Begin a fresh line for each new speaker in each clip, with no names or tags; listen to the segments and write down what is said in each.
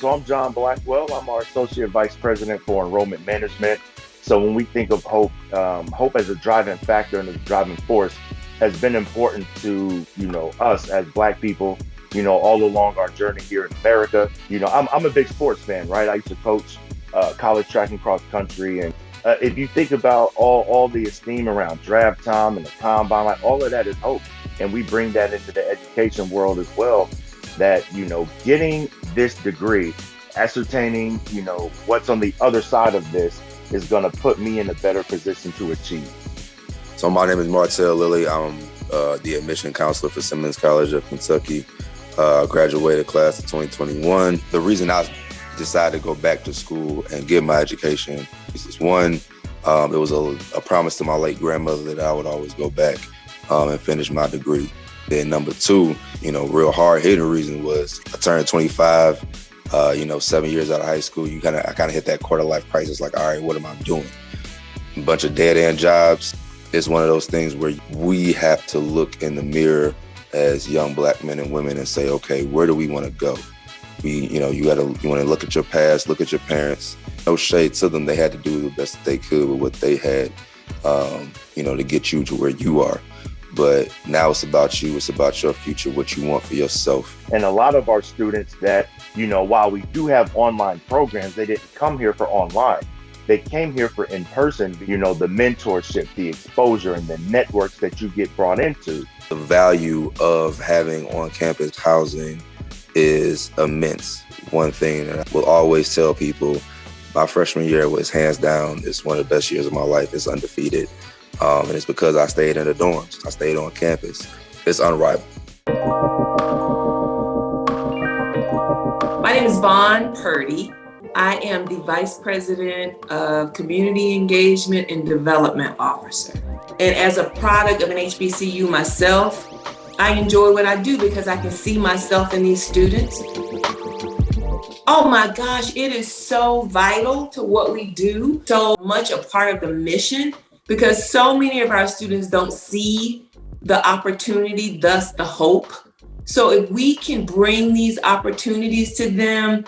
So I'm John Blackwell. I'm our Associate Vice President for Enrollment Management. So when we think of hope, hope as a driving factor and a driving force has been important to, us as Black people, all along our journey here in America. I'm a big sports fan, right? I used to coach college track and cross country. And if you think about all the esteem around draft time and the combine, like all of that is hope. And we bring that into the education world as well, that, getting this degree, ascertaining, what's on the other side of this is going to put me in a better position to achieve.
So my name is Martell Lilly. I'm the admission counselor for Simmons College of Kentucky. Graduated class of 2021. The reason I decided to go back to school and get my education is one, it was a promise to my late grandmother that I would always go back and finish my degree. Then number two, real hard-hitting reason was I turned 25, 7 years out of high school. I kind of hit that quarter-life crisis, like, all right, what am I doing? A bunch of dead-end jobs. It's one of those things where we have to look in the mirror as young Black men and women and say, okay, where do we want to go? You want to look at your past, look at your parents. No shade to them. They had to do the best that they could with what they had, to get you to where you are. But now it's about you. It's about your future, what you want for yourself.
And a lot of our students that, while we do have online programs, they didn't come here for online. They came here for in-person, the mentorship, the exposure, and the networks that you get brought into.
The value of having on-campus housing is immense. One thing that I will always tell people, my freshman year was hands down, it's one of the best years of my life. It's undefeated. And it's because I stayed in the dorms. I stayed on campus. It's unrivaled.
My name is Vaughn Purdy. I am the Vice President of Community Engagement and Development Officer. And as a product of an HBCU myself, I enjoy what I do because I can see myself in these students. Oh my gosh, it is so vital to what we do, so much a part of the mission, because so many of our students don't see the opportunity, thus the hope. So if we can bring these opportunities to them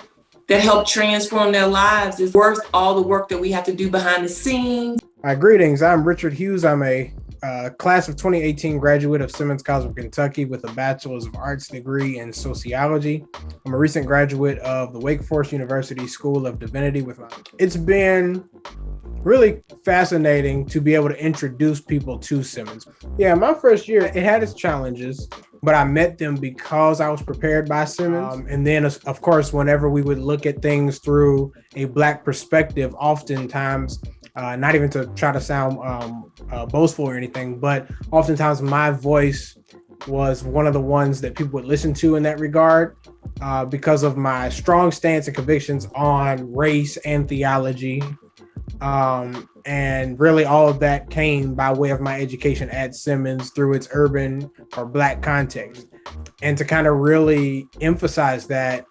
that help transform their lives, it's worth all the work that we have to do behind the scenes.
Greetings, I'm Richard Hughes. I'm a class of 2018 graduate of Simmons College of Kentucky with a Bachelor's of Arts degree in sociology. I'm a recent graduate of the Wake Forest University School of Divinity. It's been really fascinating to be able to introduce people to Simmons. Yeah, my first year, it had its challenges, but I met them because I was prepared by Simmons. And then, of course, whenever we would look at things through a Black perspective, oftentimes, not even to try to sound boastful or anything, but oftentimes my voice was one of the ones that people would listen to in that regard because of my strong stance and convictions on race and theology. And really all of that came by way of my education at Simmons through its urban or Black context. And to kind of really emphasize that,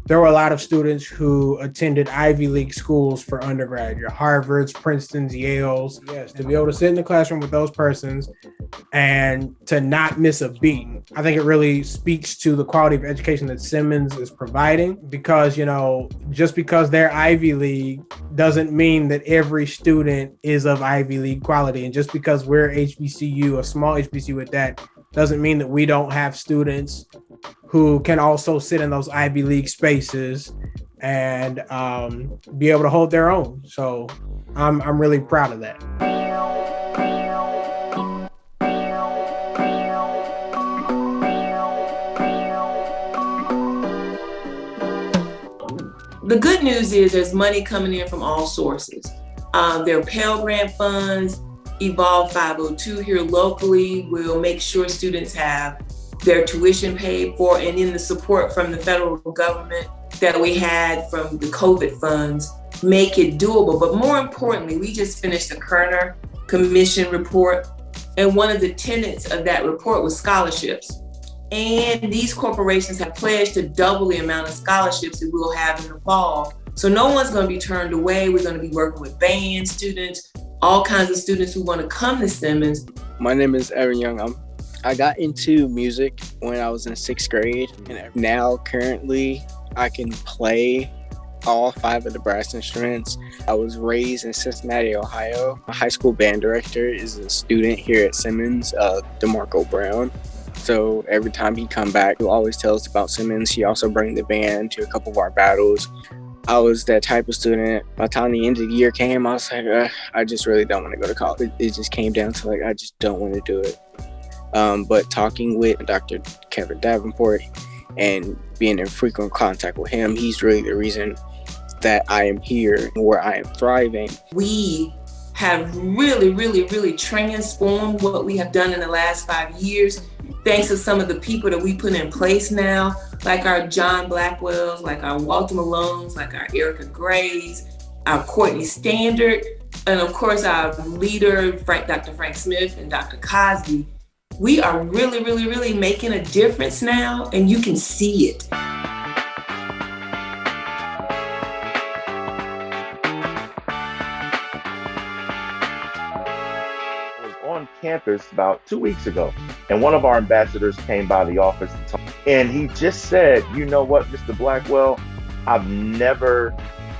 there were a lot of students who attended Ivy League schools for undergrad, your Harvards, Princetons, Yales. Yes, to be able to sit in the classroom with those persons and to not miss a beat. I think it really speaks to the quality of education that Simmons is providing because, just because they're Ivy League doesn't mean that every student is of Ivy League quality. And just because we're HBCU, a small HBCU at that, doesn't mean that we don't have students who can also sit in those Ivy League spaces and be able to hold their own. So I'm really proud of that.
The good news is there's money coming in from all sources. There are Pell Grant funds. Evolve 502 here locally will make sure students have their tuition paid for, and in the support from the federal government that we had from the COVID funds make it doable. But more importantly, we just finished the Kerner Commission report, and one of the tenets of that report was scholarships. And these corporations have pledged to double the amount of scholarships that we'll have in the fall. So no one's going to be turned away. We're going to be working with band students, all kinds of students who want to come to Simmons.
My name is Evan Young. I got into music when I was in 6th grade, and now currently I can play all 5 of the brass instruments. I was raised in Cincinnati, Ohio. My high school band director is a student here at Simmons, DeMarco Brown. So every time he come back, he'll always tell us about Simmons. He also bring the band to a couple of our battles. I was that type of student. By the time the end of the year came, I was like, I just really don't want to go to college. It just came down to like, I just don't want to do it. But talking with Dr. Kevin Davenport and being in frequent contact with him, he's really the reason that I am here and where I am thriving.
We have really transformed what we have done in the last 5 years, thanks to some of the people that we put in place now, like our John Blackwells, like our Walter Malones, like our Erica Grays, our Courtney Standard, and of course our leader, Dr. Frank Smith and Dr. Cosby. We are really making a difference now, and you can see it.
On campus about 2 weeks ago, and one of our ambassadors came by the office and he just said, you know what, Mr. Blackwell, I've never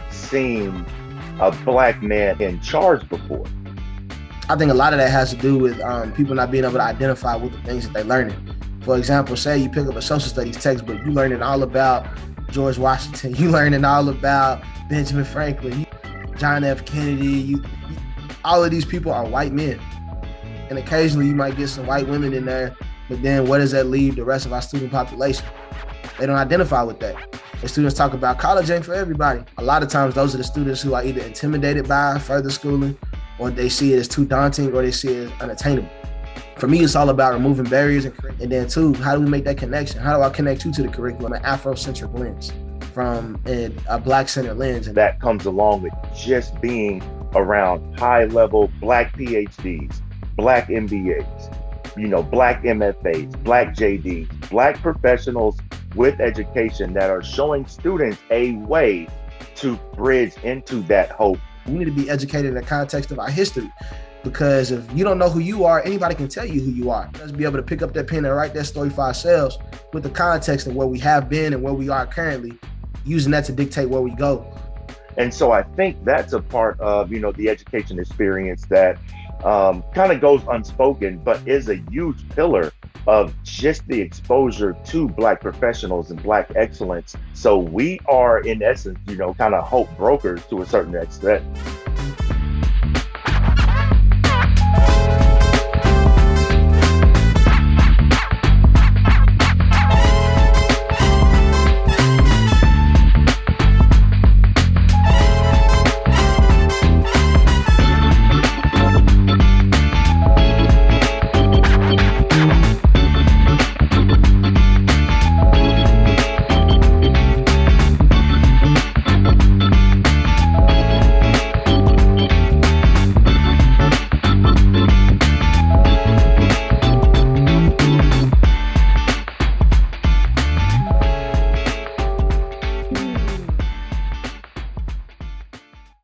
seen a Black man in charge before.
I think a lot of that has to do with people not being able to identify with the things that they're learning. For example, say you pick up a social studies textbook, you learning all about George Washington, you learning all about Benjamin Franklin, John F. Kennedy, all of these people are white men. And occasionally you might get some white women in there, but then where does that leave the rest of our student population? They don't identify with that. And students talk about college ain't for everybody. A lot of times those are the students who are either intimidated by further schooling, or they see it as too daunting, or they see it as unattainable. For me, it's all about removing barriers. And then two, how do we make that connection? How do I connect you to the curriculum, an Afrocentric lens from a Black-centered lens?
And that comes along with just being around high-level Black PhDs, Black MBAs, Black MFAs, Black JDs, Black professionals with education that are showing students a way to bridge into that hope.
We need to be educated in the context of our history, because if you don't know who you are, anybody can tell you who you are. Let's be able to pick up that pen and write that story for ourselves with the context of where we have been and where we are currently, using that to dictate where we go.
And so I think that's a part of, the education experience that kind of goes unspoken, but is a huge pillar of just the exposure to Black professionals and Black excellence. So we are, in essence, kind of hope brokers to a certain extent.